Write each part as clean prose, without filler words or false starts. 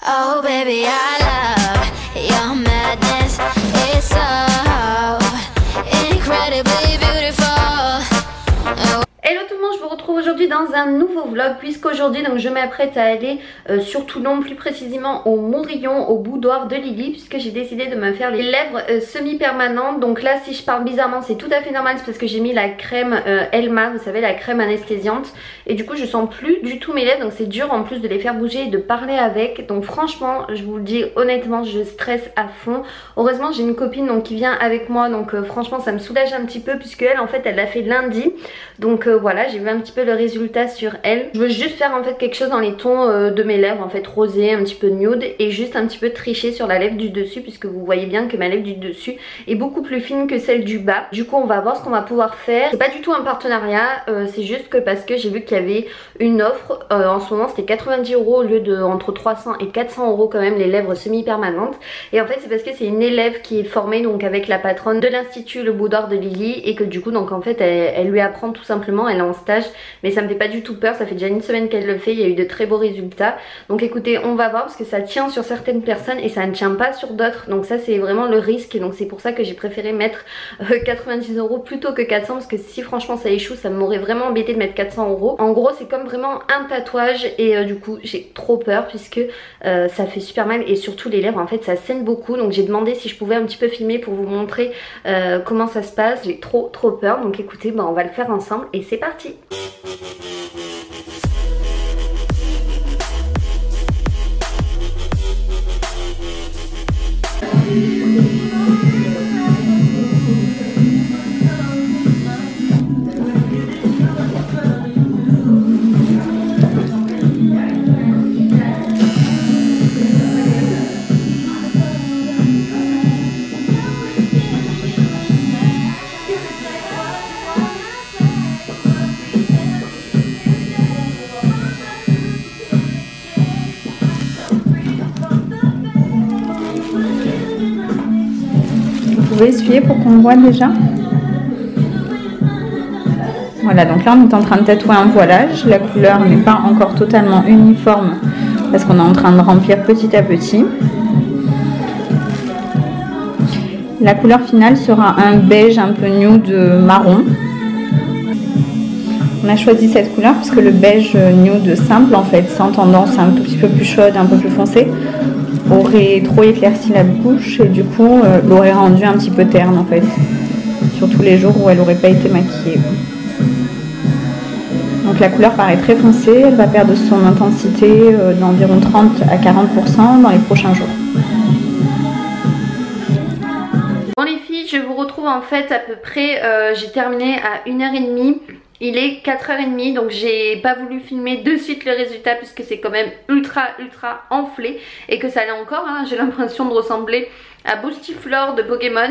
Oh baby, I love your madness. It's so incredibly beautiful. Oh. Hello tout le monde, je vous retrouve aujourd'hui dans un nouveau vlog puisqu'aujourd'hui donc je m'apprête à aller sur Toulon, plus précisément au Morillon, au boudoir de Lily, puisque j'ai décidé de me faire les lèvres semi-permanentes. Donc là, si je parle bizarrement, c'est tout à fait normal, c'est parce que j'ai mis la crème Elma, vous savez, la crème anesthésiante, et du coup je sens plus du tout mes lèvres, donc c'est dur en plus de les faire bouger et de parler avec. Donc franchement, je vous le dis honnêtement, je stresse à fond. Heureusement j'ai une copine donc qui vient avec moi, donc franchement ça me soulage un petit peu, puisque elle en fait elle l'a fait lundi, donc voilà, j'ai vu un petit peu le résultat sur elle. Je veux juste faire en fait quelque chose dans les tons de mes lèvres, en fait rosé, un petit peu nude, et juste un petit peu tricher sur la lèvre du dessus, puisque vous voyez bien que ma lèvre du dessus est beaucoup plus fine que celle du bas. Du coup on va voir ce qu'on va pouvoir faire. C'est pas du tout un partenariat, c'est juste que parce que j'ai vu qu'il y avait une offre en ce moment, c'était 90 € au lieu de entre 300 et 400 € quand même, les lèvres semi-permanentes. Et en fait c'est parce que c'est une élève qui est formée donc avec la patronne de l'institut Le Boudoir de Lily, et que du coup donc en fait elle lui apprend tout simplement, elle est en stage, mais ça me fait pas du tout peur, ça fait déjà une semaine qu'elle le fait, il y a eu de très beaux résultats. Donc écoutez, on va voir, parce que ça tient sur certaines personnes et ça ne tient pas sur d'autres, donc ça c'est vraiment le risque, et donc c'est pour ça que j'ai préféré mettre 90 € plutôt que 400, parce que si franchement ça échoue, ça m'aurait vraiment embêté de mettre 400 €. En gros c'est comme vraiment un tatouage, et du coup j'ai trop peur, puisque ça fait super mal, et surtout les lèvres en fait ça saigne beaucoup, donc j'ai demandé si je pouvais un petit peu filmer pour vous montrer comment ça se passe. J'ai trop peur, donc écoutez, on va le faire ensemble et c'est parti. Vous pouvez essuyer pour qu'on voit déjà. Voilà, donc là on est en train de tatouer un voilage. La couleur n'est pas encore totalement uniforme parce qu'on est en train de remplir petit à petit. La couleur finale sera un beige un peu nude marron. On a choisi cette couleur parce que le beige nude simple, en fait, sans tendance un tout petit peu plus chaude, un peu plus foncé, aurait trop éclairci la bouche, et du coup l'aurait rendu un petit peu terne en fait, surtout les jours où elle n'aurait pas été maquillée. Donc la couleur paraît très foncée, elle va perdre son intensité d'environ 30 à 40% dans les prochains jours. Bon les filles, je vous retrouve en fait à peu près, j'ai terminé à 1h30. Il est 4h30, donc j'ai pas voulu filmer de suite le résultat, puisque c'est quand même ultra enflé, et que ça allait encore, hein, j'ai l'impression de ressembler à Boostiflore de Pokémon.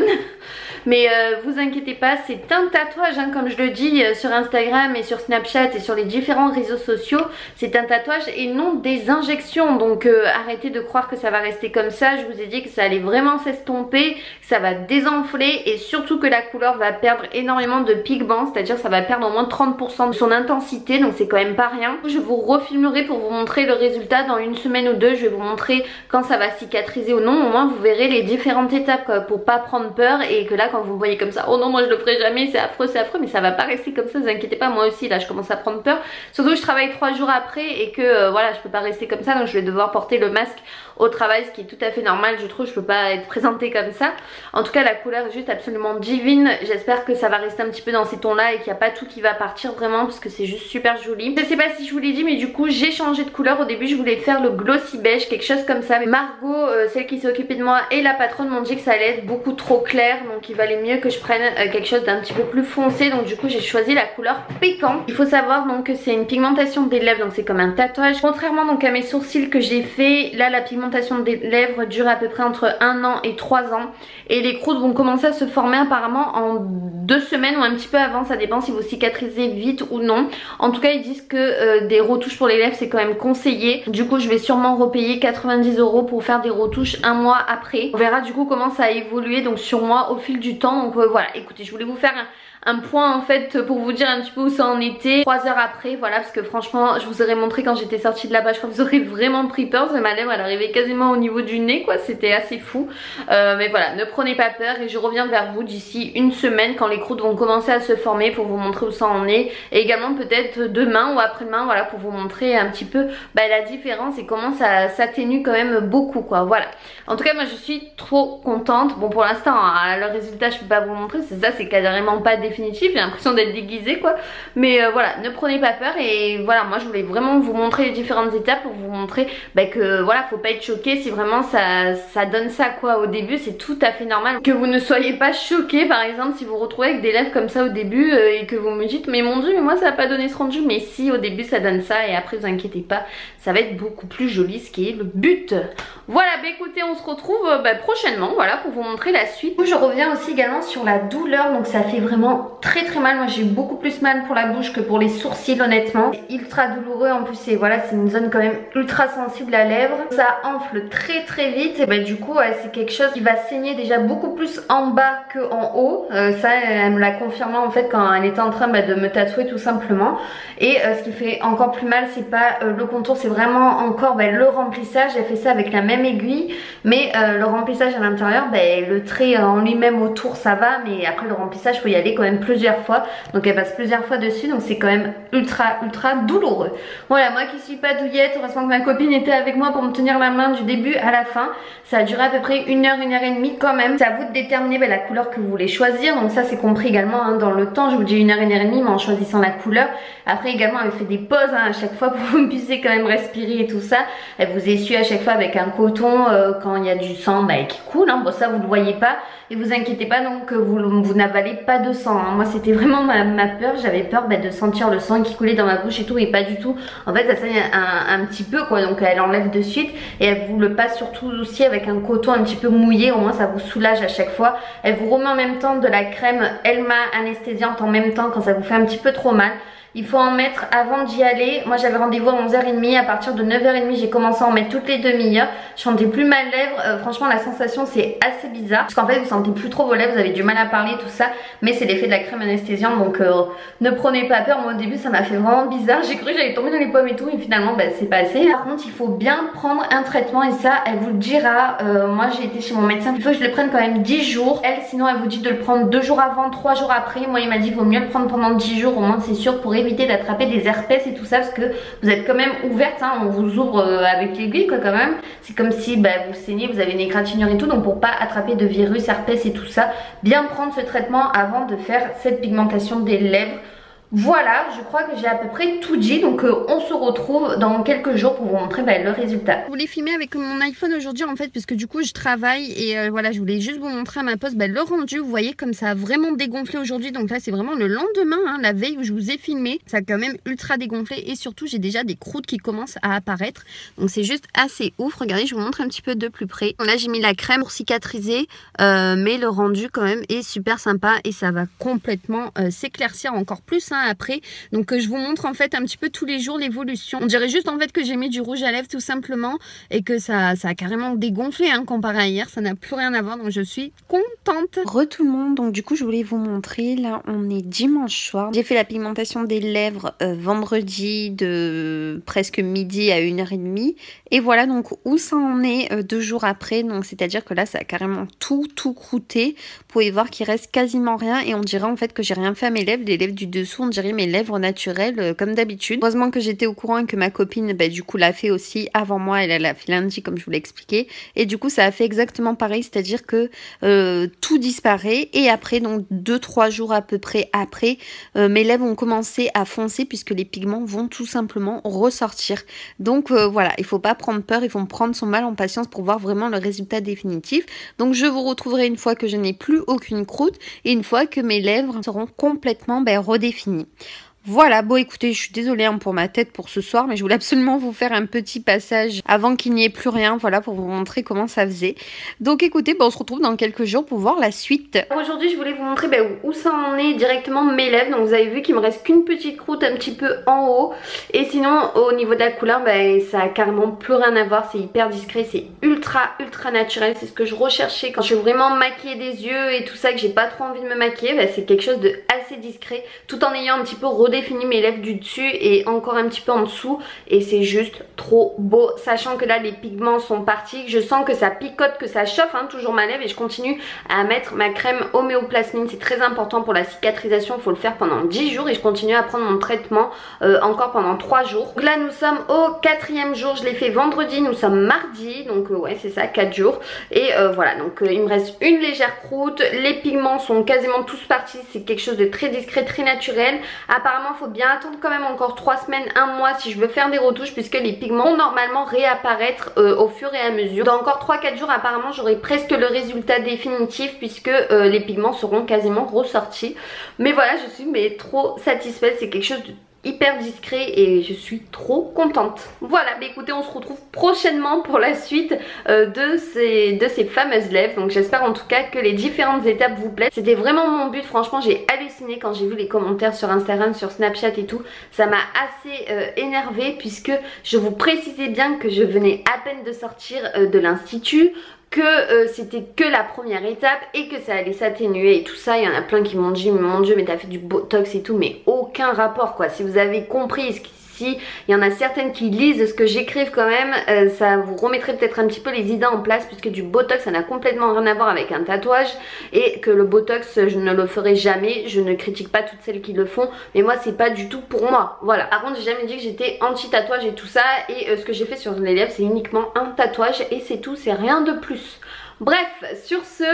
Mais vous inquiétez pas, c'est un tatouage, hein, comme je le dis sur Instagram et sur Snapchat et sur les différents réseaux sociaux. C'est un tatouage et non des injections, donc arrêtez de croire que ça va rester comme ça. Je vous ai dit que ça allait vraiment s'estomper, que ça va désenfler, et surtout que la couleur va perdre énormément de pigments, c'est-à-dire ça va perdre au moins 30% de son intensité, donc c'est quand même pas rien. Je vous refilmerai pour vous montrer le résultat dans une semaine ou deux. Je vais vous montrer quand ça va cicatriser ou non, au moins vous verrez les différentes étapes quoi, pour pas prendre peur, et que là quand vous me voyez comme ça, oh non moi je le ferai jamais, c'est affreux, mais ça va pas rester comme ça, ne vous inquiétez pas, moi aussi là je commence à prendre peur, surtout que je travaille 3 jours après, et que voilà, je peux pas rester comme ça, donc je vais devoir porter le masque au travail, ce qui est tout à fait normal je trouve, je peux pas être présentée comme ça. En tout cas la couleur est juste absolument divine, j'espère que ça va rester un petit peu dans ces tons là et qu'il n'y a pas tout qui va partir vraiment, parce que c'est juste super joli. Je sais pas si je vous l'ai dit, mais du coup j'ai changé de couleur. Au début je voulais faire le glossy beige, quelque chose comme ça, mais Margot, celle qui s'est occupée de moi, et la patronne m'ont dit que ça allait être beaucoup trop clair, donc il valait mieux que je prenne quelque chose d'un petit peu plus foncé, donc du coup j'ai choisi la couleur pécan. Il faut savoir donc que c'est une pigmentation des lèvres, donc c'est comme un tatouage. Contrairement donc à mes sourcils que j'ai fait, là la pigmentation des lèvres dure à peu près entre 1 an et 3 ans, et les croûtes vont commencer à se former apparemment en 2 semaines ou un petit peu avant, ça dépend si vous cicatrisez vite ou non. En tout cas ils disent que des retouches pour les lèvres c'est quand même conseillé, du coup je vais sûrement repayer 90 € pour faire des retouches un mois après. On verra du coup comment ça a évolué donc sur moi au fil du temps, donc voilà, écoutez, je voulais vous faire un point en fait pour vous dire un petit peu où ça en était 3 heures après, voilà, parce que franchement je vous aurais montré quand j'étais sortie de là-bas, je crois que vous aurez vraiment pris peur parce que ma lèvre elle arrivait quasiment au niveau du nez quoi, c'était assez fou. Mais voilà, ne prenez pas peur et je reviens vers vous d'ici une semaine quand les croûtes vont commencer à se former pour vous montrer où ça en est, et également peut-être demain ou après-demain, voilà, pour vous montrer un petit peu la différence et comment ça s'atténue quand même beaucoup quoi, voilà. En tout cas moi je suis trop contente. Bon pour l'instant le résultat je peux pas vous le montrer, c'est ça, c'est carrément pas définitif, j'ai l'impression d'être déguisée quoi, mais voilà, ne prenez pas peur. Et voilà, moi je voulais vraiment vous montrer les différentes étapes pour vous montrer que voilà, faut pas être choqué si vraiment ça donne ça quoi au début, c'est tout à fait normal que vous ne soyez pas choqué par exemple si vous vous retrouvez avec des lèvres comme ça au début et que vous me dites mais mon dieu mais moi ça a pas donné ce rendu, mais si au début ça donne ça et après vous inquiétez pas, ça va être beaucoup plus joli, ce qui est le but. Voilà, bah écoutez, on se retrouve prochainement, voilà, pour vous montrer la suite. Je reviens aussi également sur la douleur, donc ça fait vraiment très très mal. Moi j'ai eu beaucoup plus mal pour la bouche que pour les sourcils honnêtement. C'est ultra douloureux en plus, et voilà, c'est une zone quand même ultra sensible à lèvres. Ça enfle très très vite et du coup c'est quelque chose qui va saigner déjà beaucoup plus en bas que en haut. Ça elle me l'a confirmé en fait quand elle était en train de me tatouer tout simplement. Et ce qui fait encore plus mal, c'est pas le contour, c'est vraiment encore le remplissage. J'ai fait ça avec la même aiguille, mais le remplissage à l'intérieur, le trait en lui-même autour ça va, mais après le remplissage faut y aller quand même plusieurs fois, donc elle passe plusieurs fois dessus, donc c'est quand même ultra douloureux. Voilà, moi qui suis pas douillette, heureusement que ma copine était avec moi pour me tenir la main du début à la fin. Ça a duré à peu près 1 heure et demie quand même. C'est à vous de déterminer la couleur que vous voulez choisir, donc ça c'est compris également dans le temps. Je vous dis 1 heure et demie, mais en choisissant la couleur. Après également elle fait des pauses à chaque fois pour que vous puissiez quand même respirer et tout ça. Elle vous essuie à chaque fois avec un coton quand il y a du sang qui coule, bon ça vous le voyez pas et vous inquiétez pas, donc vous n'avalez pas de sang, Moi c'était vraiment ma peur, j'avais peur de sentir le sang qui coulait dans ma bouche et tout, et pas du tout. En fait ça saigne un petit peu quoi, donc elle enlève de suite et elle vous le passe surtout aussi avec un coton un petit peu mouillé, au moins ça vous soulage à chaque fois. Elle vous remet en même temps de la crème Elma anesthésiante en même temps quand ça vous fait un petit peu trop mal. Il faut en mettre avant d'y aller. Moi j'avais rendez-vous à 11h30, à partir de 9h30 j'ai commencé à en mettre toutes les demi-heures. Je sentais plus ma lèvre, franchement la sensation c'est assez bizarre. Parce qu'en fait vous sentez plus trop vos lèvres, vous avez du mal à parler tout ça. Mais c'est l'effet de la crème anesthésiante, donc ne prenez pas peur. Moi au début ça m'a fait vraiment bizarre, j'ai cru que j'allais tomber dans les pommes et tout, et finalement c'est passé. Par contre il faut bien prendre un traitement et ça elle vous le dira. Moi j'ai été chez mon médecin, il faut que je le prenne quand même 10 jours. Elle sinon elle vous dit de le prendre 2 jours avant, 3 jours après. Moi il m'a dit qu'il vaut mieux le prendre pendant 10 jours, au moins c'est sûr, pour éviter d'attraper des herpès et tout ça, parce que vous êtes quand même ouverte, on vous ouvre avec l'aiguille quoi quand même. C'est comme si vous saignez, vous avez une égratignure et tout, donc pour pas attraper de virus, herpès et tout ça, bien prendre ce traitement avant de faire cette pigmentation des lèvres. Voilà, je crois que j'ai à peu près tout dit, donc on se retrouve dans quelques jours pour vous montrer le résultat. Je voulais filmer avec mon iPhone aujourd'hui en fait, parce que du coup je travaille et voilà, je voulais juste vous montrer à ma pause le rendu. Vous voyez comme ça a vraiment dégonflé aujourd'hui, donc là c'est vraiment le lendemain, la veille où je vous ai filmé. Ça a quand même ultra dégonflé et surtout j'ai déjà des croûtes qui commencent à apparaître, donc c'est juste assez ouf. Regardez, je vous montre un petit peu de plus près. Là j'ai mis la crème pour cicatriser, mais le rendu quand même est super sympa et ça va complètement s'éclaircir encore plus après. Donc je vous montre en fait un petit peu tous les jours l'évolution. On dirait juste en fait que j'ai mis du rouge à lèvres tout simplement et que ça a carrément dégonflé comparé à hier. Ça n'a plus rien à voir, donc je suis contente. Tout le monde, donc du coup je voulais vous montrer. Là on est dimanche soir. J'ai fait la pigmentation des lèvres vendredi de presque midi à 1h30. Et voilà donc où ça en est 2 jours après. Donc c'est à dire que là ça a carrément tout croûté. Vous pouvez voir qu'il reste quasiment rien et on dirait en fait que j'ai rien fait à mes lèvres. Les lèvres du dessous, on dirait mes lèvres naturelles comme d'habitude. Heureusement que j'étais au courant et que ma copine du coup l'a fait aussi avant moi. Elle l'a fait lundi comme je vous l'ai expliqué. Et du coup ça a fait exactement pareil, c'est à dire que tout disparaît et après donc 2-3 jours à peu près après, mes lèvres ont commencé à foncer puisque les pigments vont tout simplement ressortir. Donc voilà, il faut pas prendre peur, il faut prendre son mal en patience pour voir vraiment le résultat définitif. Donc je vous retrouverai une fois que je n'ai plus aucune croûte et une fois que mes lèvres seront complètement redéfinies. Voilà, bon écoutez, je suis désolée pour ma tête pour ce soir, mais je voulais absolument vous faire un petit passage avant qu'il n'y ait plus rien, voilà, pour vous montrer comment ça faisait. Donc écoutez, on se retrouve dans quelques jours pour voir la suite. Aujourd'hui, je voulais vous montrer où ça en est directement mes lèvres. Donc vous avez vu qu'il me reste qu'une petite croûte un petit peu en haut. Et sinon, au niveau de la couleur, ça a carrément plus rien à voir. C'est hyper discret, c'est ultra naturel. C'est ce que je recherchais quand je veux vraiment maquiller des yeux et tout ça, que j'ai pas trop envie de me maquiller. C'est quelque chose de assez assez discret tout en ayant un petit peu redéfini mes lèvres du dessus et encore un petit peu en dessous, et c'est juste trop beau, sachant que là les pigments sont partis, je sens que ça picote, que ça chauffe hein, toujours ma lèvre, et je continue à mettre ma crème homéoplasmine, c'est très important pour la cicatrisation, il faut le faire pendant 10 jours et je continue à prendre mon traitement encore pendant 3 jours. Donc là nous sommes au 4e jour, je l'ai fait vendredi, nous sommes mardi, donc ouais c'est ça, 4 jours, et voilà, donc il me reste une légère croûte, les pigments sont quasiment tous partis, c'est quelque chose de très discret, très naturel. Apparemment il faut bien attendre quand même encore 3 semaines, 1 mois si je veux faire des retouches, puisque les pigments vont normalement réapparaître au fur et à mesure. Dans encore 3-4 jours apparemment j'aurai presque le résultat définitif, puisque les pigments seront quasiment ressortis. Mais voilà, je suis trop satisfaite, c'est quelque chose de hyper discret et je suis trop contente. Voilà, mais écoutez, on se retrouve prochainement pour la suite de ces fameuses lèvres. Donc j'espère en tout cas que les différentes étapes vous plaisent. C'était vraiment mon but, franchement j'ai halluciné quand j'ai vu les commentaires sur Instagram, sur Snapchat et tout. Ça m'a assez énervée, puisque je vous précisais bien que je venais à peine de sortir de l'institut, que c'était que la première étape et que ça allait s'atténuer et tout ça. Il y en a plein qui m'ont dit mais mon dieu mais t'as fait du botox et tout, mais aucun rapport quoi. Si vous avez compris ce qui... Si il y en a certaines qui lisent ce que j'écrive quand même, ça vous remettrait peut-être un petit peu les idées en place, puisque du botox ça n'a complètement rien à voir avec un tatouage, et que le botox je ne le ferai jamais. Je ne critique pas toutes celles qui le font, mais moi c'est pas du tout pour moi, voilà. Par contre j'ai jamais dit que j'étais anti tatouage et tout ça, et ce que j'ai fait sur les lèvres c'est uniquement un tatouage et c'est tout, c'est rien de plus. Bref, sur ce,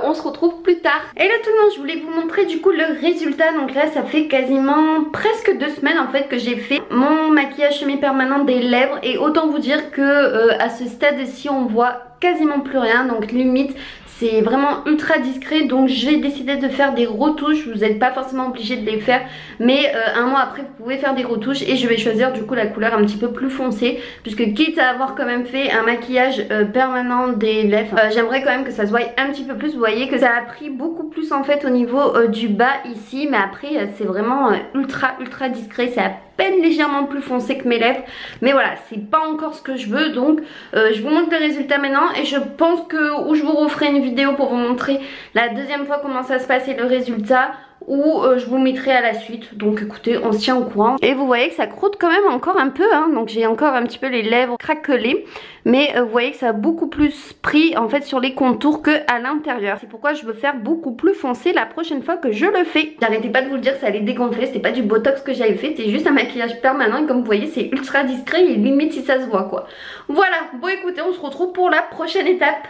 on se retrouve plus tard. Hello tout le monde, je voulais vous montrer du coup le résultat. Donc là, ça fait quasiment presque 2 semaines en fait que j'ai fait mon maquillage semi-permanent des lèvres. Et autant vous dire que à ce stade-ci, on voit quasiment plus rien. Donc limite, c'est vraiment ultra discret, donc j'ai décidé de faire des retouches. Vous n'êtes pas forcément obligé de les faire, mais 1 mois après vous pouvez faire des retouches, et je vais choisir du coup la couleur un petit peu plus foncée, puisque quitte à avoir quand même fait un maquillage permanent des lèvres, j'aimerais quand même que ça se voie un petit peu plus. Vous voyez que ça a pris beaucoup plus en fait au niveau du bas ici, mais après c'est vraiment ultra discret, c'est à peine légèrement plus foncé que mes lèvres, mais voilà, c'est pas encore ce que je veux. Donc je vous montre le résultat maintenant, et je pense que ou je vous referai une vidéo pour vous montrer la 2e fois comment ça se passe et le résultat, ou je vous mettrai à la suite. Donc écoutez, on se tient au courant. Et vous voyez que ça croûte quand même encore un peu hein. Donc j'ai encore un petit peu les lèvres craquelées, mais vous voyez que ça a beaucoup plus pris en fait sur les contours que à l'intérieur. C'est pourquoi je veux faire beaucoup plus foncé la prochaine fois que je le fais. J'arrêtais pas de vous le dire, ça allait dégonfler, c'était pas du botox que j'avais fait, c'était juste un maquillage permanent, et comme vous voyez c'est ultra discret et limite si ça se voit quoi. Voilà, bon écoutez, on se retrouve pour la prochaine étape.